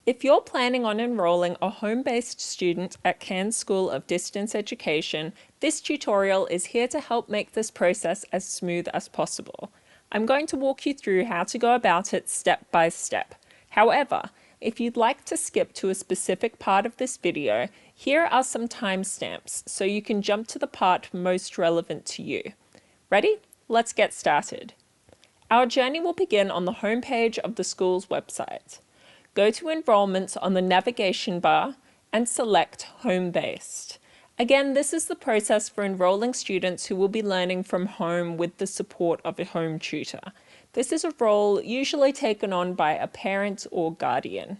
If you're planning on enrolling a home-based student at Cairns School of Distance Education, this tutorial is here to help make this process as smooth as possible. I'm going to walk you through how to go about it step by step. However, if you'd like to skip to a specific part of this video, here are some timestamps so you can jump to the part most relevant to you. Ready? Let's get started. Our journey will begin on the homepage of the school's website. Go to Enrolment on the navigation bar and select Home-Based. Again, this is the process for enrolling students who will be learning from home with the support of a home tutor. This is a role usually taken on by a parent or guardian.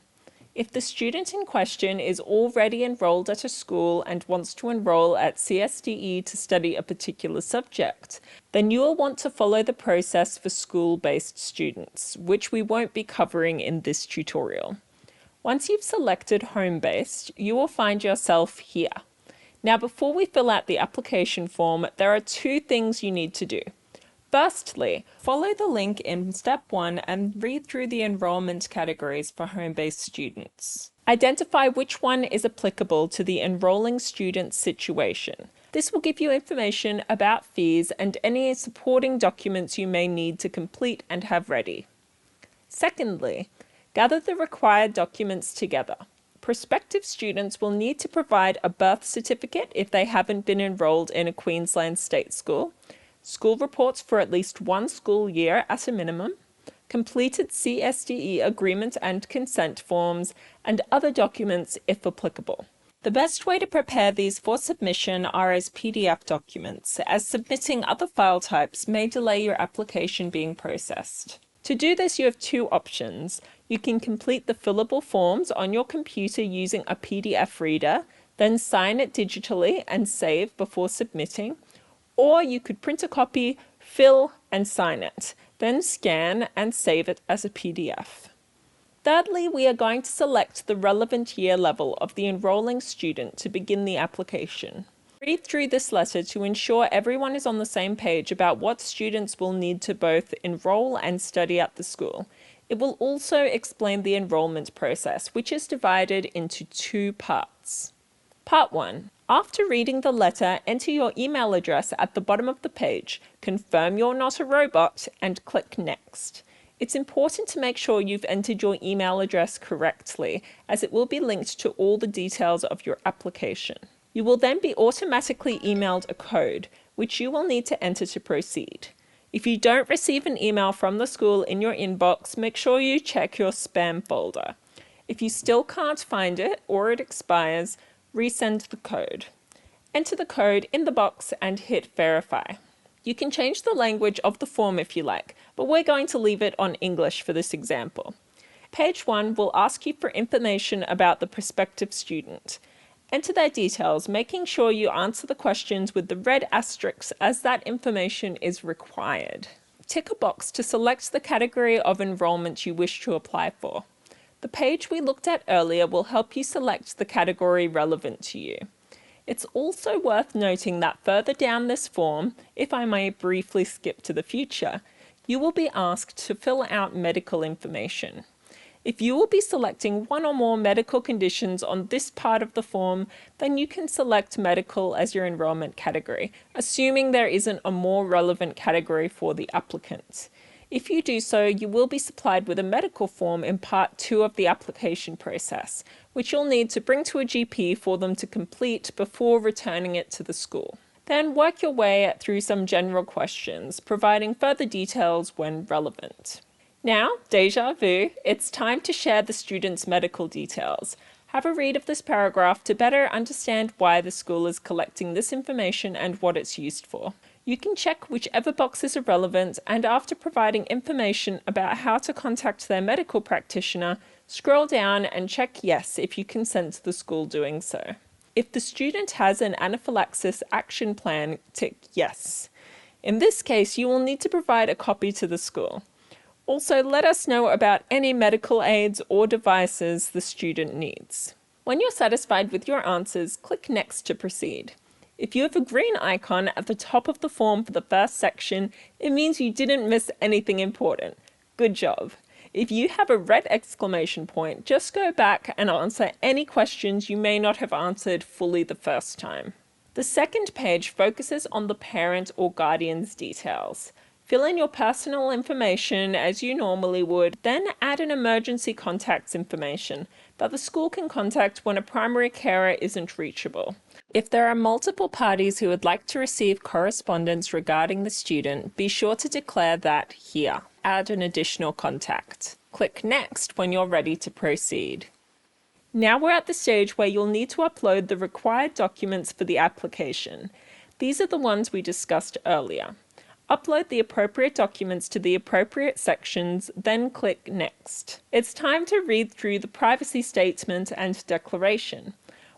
If the student in question is already enrolled at a school and wants to enroll at CSDE to study a particular subject, then you will want to follow the process for school-based students, which we won't be covering in this tutorial. Once you've selected home-based, you will find yourself here. Now, before we fill out the application form, there are two things you need to do. Firstly, follow the link in step 1 and read through the enrolment categories for home-based students. Identify which one is applicable to the enrolling student's situation. This will give you information about fees and any supporting documents you may need to complete and have ready. Secondly, gather the required documents together. Prospective students will need to provide a birth certificate if they haven't been enrolled in a Queensland state school, school reports for at least one school year at a minimum, completed CSDE agreement and consent forms, and other documents if applicable. The best way to prepare these for submission are as PDF documents, as submitting other file types may delay your application being processed. To do this, you have two options. You can complete the fillable forms on your computer using a PDF reader, then sign it digitally and save before submitting. Or you could print a copy, fill and sign it, then scan and save it as a PDF. Thirdly, we are going to select the relevant year level of the enrolling student to begin the application. Read through this letter to ensure everyone is on the same page about what students will need to both enroll and study at the school. It will also explain the enrolment process, which is divided into two parts. Part 1. After reading the letter, enter your email address at the bottom of the page, confirm you're not a robot, and click Next. It's important to make sure you've entered your email address correctly, as it will be linked to all the details of your application. You will then be automatically emailed a code, which you will need to enter to proceed. If you don't receive an email from the school in your inbox, make sure you check your spam folder. If you still can't find it or it expires, resend the code. Enter the code in the box and hit verify. You can change the language of the form if you like, but we're going to leave it on English for this example. Page 1 will ask you for information about the prospective student. Enter their details, making sure you answer the questions with the red asterisks as that information is required. Tick a box to select the category of enrolment you wish to apply for. The page we looked at earlier will help you select the category relevant to you. It's also worth noting that further down this form, if I may briefly skip to the future, you will be asked to fill out medical information. If you will be selecting one or more medical conditions on this part of the form, then you can select medical as your enrolment category, assuming there isn't a more relevant category for the applicant. If you do so, you will be supplied with a medical form in part 2 of the application process, which you'll need to bring to a GP for them to complete before returning it to the school. Then work your way through some general questions, providing further details when relevant. Now, déjà vu, it's time to share the student's medical details. Have a read of this paragraph to better understand why the school is collecting this information and what it's used for. You can check whichever boxes are relevant, and after providing information about how to contact their medical practitioner, scroll down and check yes if you consent to the school doing so. If the student has an anaphylaxis action plan, tick yes. In this case, you will need to provide a copy to the school. Also, let us know about any medical aids or devices the student needs. When you're satisfied with your answers, click Next to proceed. If you have a green icon at the top of the form for the first section, it means you didn't miss anything important. Good job. If you have a red exclamation point, just go back and answer any questions you may not have answered fully the first time. The second page focuses on the parent or guardian's details. Fill in your personal information as you normally would, then add an emergency contacts information that the school can contact when a primary carer isn't reachable. If there are multiple parties who would like to receive correspondence regarding the student, be sure to declare that here. Add an additional contact. Click Next when you're ready to proceed. Now we're at the stage where you'll need to upload the required documents for the application. These are the ones we discussed earlier. Upload the appropriate documents to the appropriate sections, then click Next. It's time to read through the privacy statement and declaration.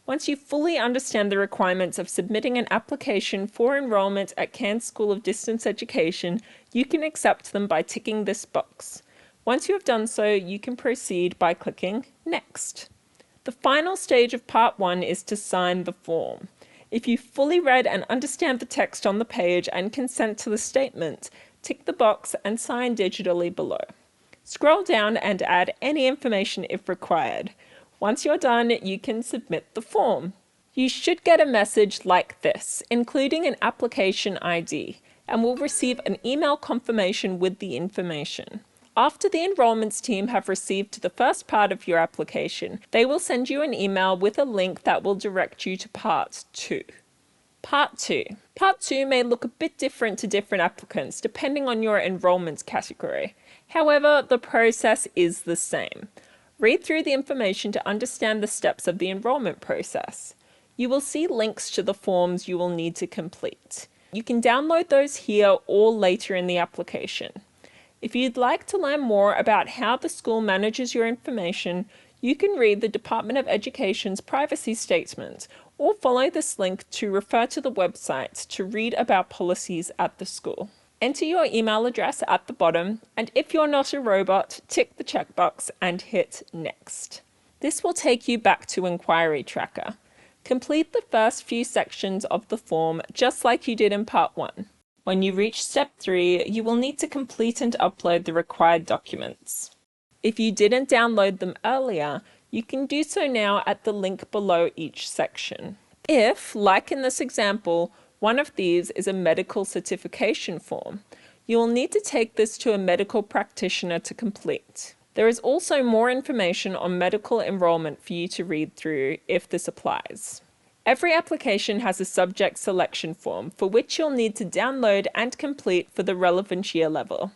Once you fully understand the requirements of submitting an application for enrolment at Cairns School of Distance Education, you can accept them by ticking this box. Once you have done so, you can proceed by clicking Next. The final stage of Part 1 is to sign the form. If you fully read and understand the text on the page and consent to the statement, tick the box and sign digitally below. Scroll down and add any information if required. Once you're done, you can submit the form. You should get a message like this, including an application ID, and will receive an email confirmation with the information. After the enrolments team have received the first part of your application, they will send you an email with a link that will direct you to Part 2. Part 2. Part 2 may look a bit different to different applicants depending on your enrolment category. However, the process is the same. Read through the information to understand the steps of the enrolment process. You will see links to the forms you will need to complete. You can download those here or later in the application. If you'd like to learn more about how the school manages your information, you can read the Department of Education's privacy statement or follow this link to refer to the website to read about policies at the school. Enter your email address at the bottom, and if you're not a robot, tick the checkbox and hit Next. This will take you back to Inquiry Tracker. Complete the first few sections of the form just like you did in Part 1. When you reach Step 3, you will need to complete and upload the required documents. If you didn't download them earlier, you can do so now at the link below each section. If, like in this example, one of these is a medical certification form, you will need to take this to a medical practitioner to complete. There is also more information on medical enrolment for you to read through if this applies. Every application has a subject selection form for which you'll need to download and complete for the relevant year level.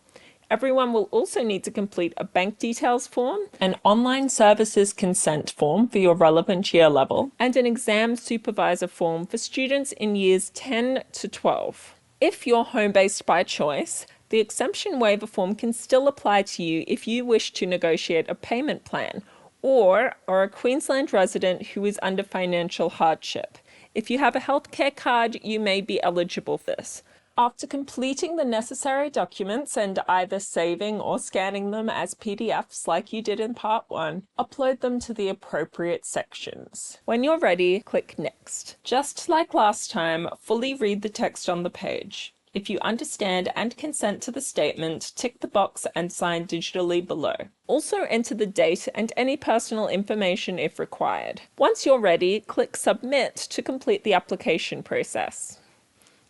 Everyone will also need to complete a bank details form, an online services consent form for your relevant year level, and an exam supervisor form for students in years 10 to 12. If you're home-based by choice, the exemption waiver form can still apply to you if you wish to negotiate a payment plan, or are a Queensland resident who is under financial hardship. If you have a healthcare card, you may be eligible for this. After completing the necessary documents and either saving or scanning them as PDFs like you did in Part 1, upload them to the appropriate sections. When you're ready, click Next. Just like last time, fully read the text on the page. If you understand and consent to the statement, tick the box and sign digitally below. Also enter the date and any personal information if required. Once you're ready, click Submit to complete the application process.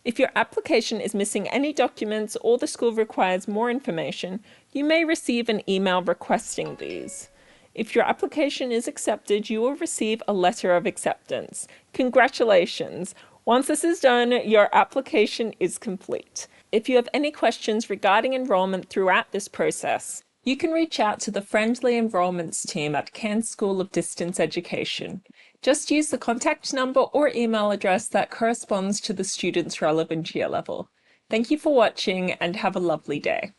If your application is missing any documents or the school requires more information, you may receive an email requesting these. If your application is accepted, you will receive a letter of acceptance. Congratulations! Once this is done, your application is complete. If you have any questions regarding enrolment throughout this process, you can reach out to the Friendly Enrolments team at Cairns School of Distance Education. Just use the contact number or email address that corresponds to the student's relevant year level. Thank you for watching and have a lovely day.